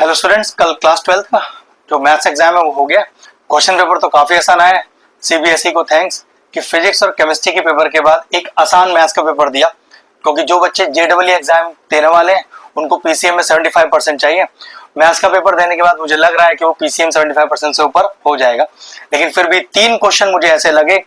Hello students, कल class 12th का जो मैथ्स एग्जाम है वो हो गया। क्वेश्चन पेपर तो काफी आसान आया है। सीबीएसई को थैंक्स कि फिजिक्स और केमिस्ट्री के पेपर के बाद एक आसान मैथ्स का पेपर दिया, क्योंकि जो बच्चे जेडबल एग्जाम देने वाले हैं उनको पीसीएम में 75% चाहिए। मैथ्स का पेपर देने के बाद मुझे लग रहा है कि वो पीसीएम 75% से ऊपर हो जाएगा, लेकिन फिर भी 3 क्वेश्चन मुझे ऐसे लगे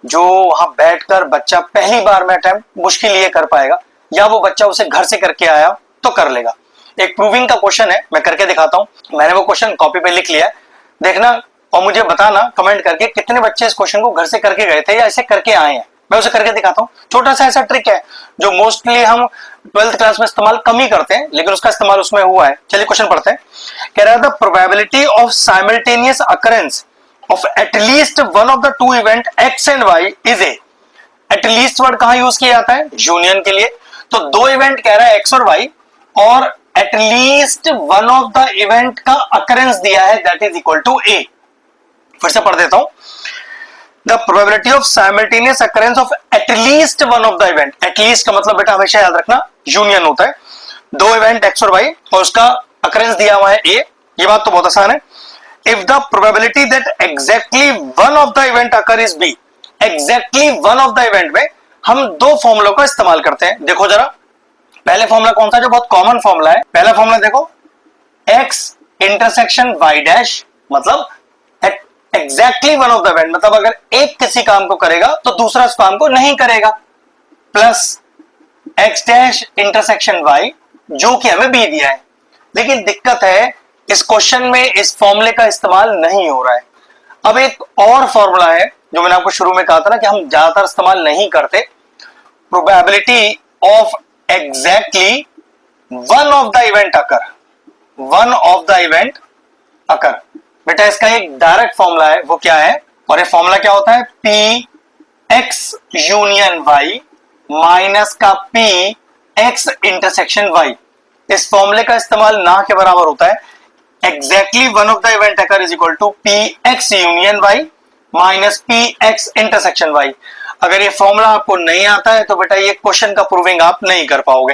जो वहां बैठकर बच्चा पहली बार में अटेम्प्ट मुश्किल ये कर पाएगा, या वो बच्चा उसे घर से करके आया तो कर लेगा। एक प्रूविंग का क्वेश्चन है, मैं करके दिखाता हूं। मैंने वो क्वेश्चन कॉपी पे लिख लिया है, देखना और मुझे बताना कमेंट करके कितने बच्चे इस क्वेश्चन को घर से करके गए थे या ऐसे करके आए हैं। मैं उसे करके दिखाता हूं। छोटा सा ऐसा ट्रिक है जो मोस्टली हम 12th क्लास में इस्तेमाल कम ही करते हैं, लेकिन उसका इस्तेमाल उसमें हुआ है। चलिए क्वेश्चन पढ़ते हैं। कह रहा है the probability of simultaneous occurrence of at least one of the two event X and Y is A. At least word कहां यूज किया जाता है? यूनियन के लिए। तो दो इवेंट कह रहा है एक्स और वाई, और at least one of the event का अकरेंस दिया है, दैट इज इक्वल टू ए। फिर से पढ़ देता हूं। The probability of simultaneous occurrence of at least one of the event. At least का मतलब बेटा हमेशा याद रखना यूनियन होता है। दो इवेंट एक्स और वाई और उसका अकरेंस दिया हुआ है ए। ये बात तो बहुत आसान है। If the probability that exactly one of the event occur is B. Exactly one of the event में हम दो फॉर्मूलों का इस्तेमाल करते हैं। देखो जरा, पहले फॉर्मूला कौन सा जो बहुत कॉमन फॉर्मूला है? पहला फॉर्मूला देखो, x इंटरसेक्शन y डैश, मतलब exactly one of the event, मतलब अगर एक किसी काम को करेगा तो दूसरा उस काम को नहीं करेगा, plus x dash intersection y, जो कि हमें b दिया है। लेकिन दिक्कत है इस क्वेश्चन में इस फॉर्मूले का इस्तेमाल नहीं हो रहा है। अब एक और फॉर्मूला है जो मैंने आपको शुरू में कहा था ना कि हम ज्यादातर इस्तेमाल नहीं करते। Probability of exactly one of the event occur. One of the event अकर, बेटा इसका एक डायरेक्ट फॉर्मूला है। वो क्या है? और ये फॉर्मूला क्या होता है? P X union Y minus का पी एक्स इंटरसेक्शन वाई। इस फॉर्मूले का इस्तेमाल ना के बराबर होता है। Exactly one of the event occur is equal to P X union Y minus P X intersection Y. अगर ये फॉर्मूला आपको नहीं आता है तो बेटा ये क्वेश्चन का प्रूविंग आप नहीं कर पाओगे।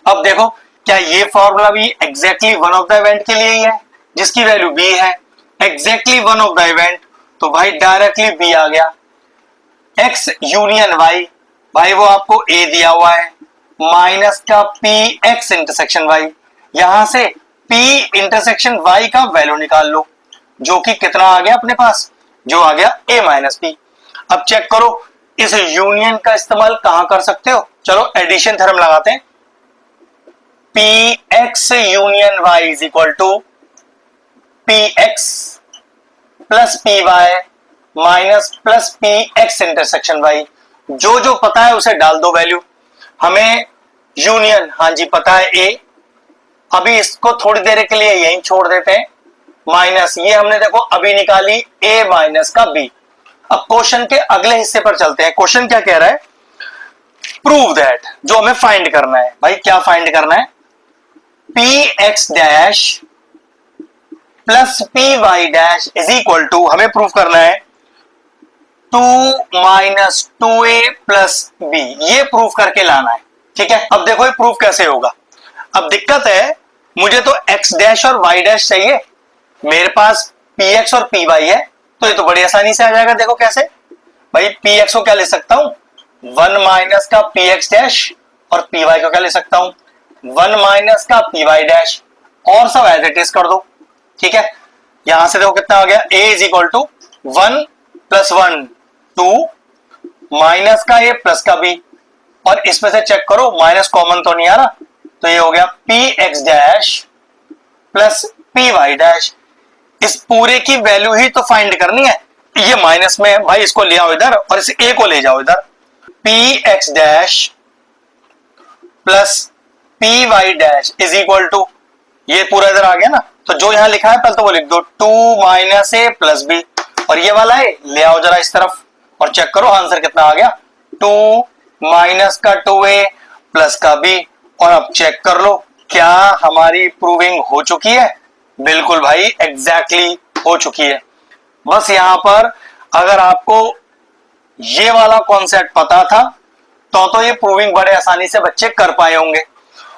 अब देखो, क्या ये फॉर्मूला भी exactly one of the event के लिए ही है जिसकी वैल्यू b है? Exactly one of the event, तो भाई डायरेक्टली b आ गया। x यूनियन y, भाई वो आपको a दिया हुआ है, माइनस का p x इंटरसेक्शन y। यहां से p इंटरसेक्शन y का वैल्यू निकाल लो, जो कि कितना आ गया अपने पास? जो आ गया a माइनस b। अब चेक करो इस यूनियन का इस्तेमाल कहां कर सकते हो। चलो एडिशन थ्योरम लगाते हैं। P X union Y is equal to P X plus P Y minus plus P X intersection Y. जो जो पता है उसे डाल दो वैल्यू। हमें यूनियन, हाँ जी पता है ए, अभी इसको थोड़ी देर के लिए यहीं छोड़ देते हैं। माइनस ये हमने देखो अभी निकाली ए माइनस का बी। अब क्वेश्चन के अगले हिस्से पर चलते हैं। क्वेश्चन क्या कह रहा है? प्रूव दैट, जो हमें फाइंड करना है। भाई क्या फाइंड करना है? P X dash plus P Y dash is equal to, हमें प्रूव करना है 2 माइनस 2a प्लस बी। ये प्रूव करके लाना है, ठीक है। अब देखो ये प्रूव कैसे होगा। अब दिक्कत है, मुझे तो x डैश और y डैश चाहिए, मेरे पास px और py है, तो ये तो बड़ी आसानी से आ जाएगा। देखो कैसे? भाई px को क्या ले सकता हूं? 1 माइनस का px डैश, और py को क्या ले सकता हूं? 1 माइनस का py डैश, और सब एज इट इज कर दो, ठीक है। यहां से देखो कितना आ गया? a is equal to 1 plus 1 2 minus का a प्लस का b, और इसमें से चेक करो माइनस कॉमन तो नहीं आ रहा, तो ये हो गया px dash plus py dash. इस पूरे की वैल्यू ही तो फाइंड करनी है। ये माइनस में है भाई, इसको ले आओ इधर और इस a को ले जाओ इधर। px dash plus py dash is equal to, ये पूरा इधर आ गया ना, तो जो यहां लिखा है पहले तो वो लिख दो 2 माइनस a प्लस b, और ये वाला है ले आओ जरा इस तरफ और चेक करो आंसर कितना आ गया। 2 माइनस का 2a प्लस का b। और अब चेक कर लो क्या हमारी प्रूविंग हो चुकी है? बिल्कुल भाई, एग्जैक्टली हो चुकी है। बस यहां पर अगर आपको ये वाला कॉन्सेप्ट पता था तो ये प्रूविंग बड़े आसानी से बच्चे कर पाए होंगे।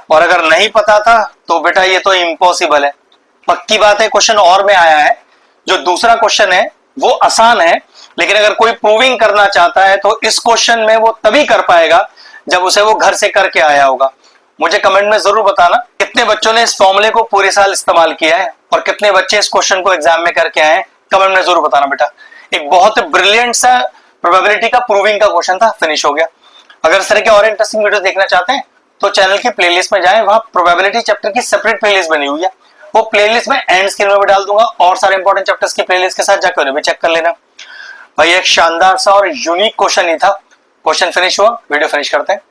और अगर नहीं पता था तो बेटा ये तो इम्पॉसिबल है। पक्की बात है, क्वेश्चन और में आया है, जो दूसरा क्वेश्चन है वो आसान है, लेकिन अगर कोई प्रूविंग करना चाहता है तो इस क्वेश्चन में वो तभी कर पाएगा जब उसे वो घर से करके आया होगा। मुझे कमेंट में जरूर बताना कितने बच्चों ने इस फॉर्मूले को पूरे साल इस्तेमाल किया है और कितने बच्चे इस क्वेश्चन को एग्जाम में करके आए हैं। कमेंट में जरूर बताना बेटा। एक बहुत ब्रिलियंट सा प्रोबेबिलिटी का प्रूविंग का क्वेश्चन था, फिनिश हो गया। अगर इस तरह के और इंटरेस्टिंग वीडियो देखना चाहते हैं तो चैनल की प्लेलिस्ट में जाएं, वहां प्रोबेबिलिटी चैप्टर की सेपरेट प्लेलिस्ट बनी हुई है। वो प्लेलिस्ट में एंड स्क्रीन में भी डाल दूंगा और सारे इंपॉर्टेंट चैप्टर्स की प्लेलिस्ट के साथ जाकर उन्हें भी चेक कर लेना। भाई एक शानदार सा और यूनिक क्वेश्चन ही था। क्वेश्चन फिनिश हुआ, वीडियो फिनिश करते हैं।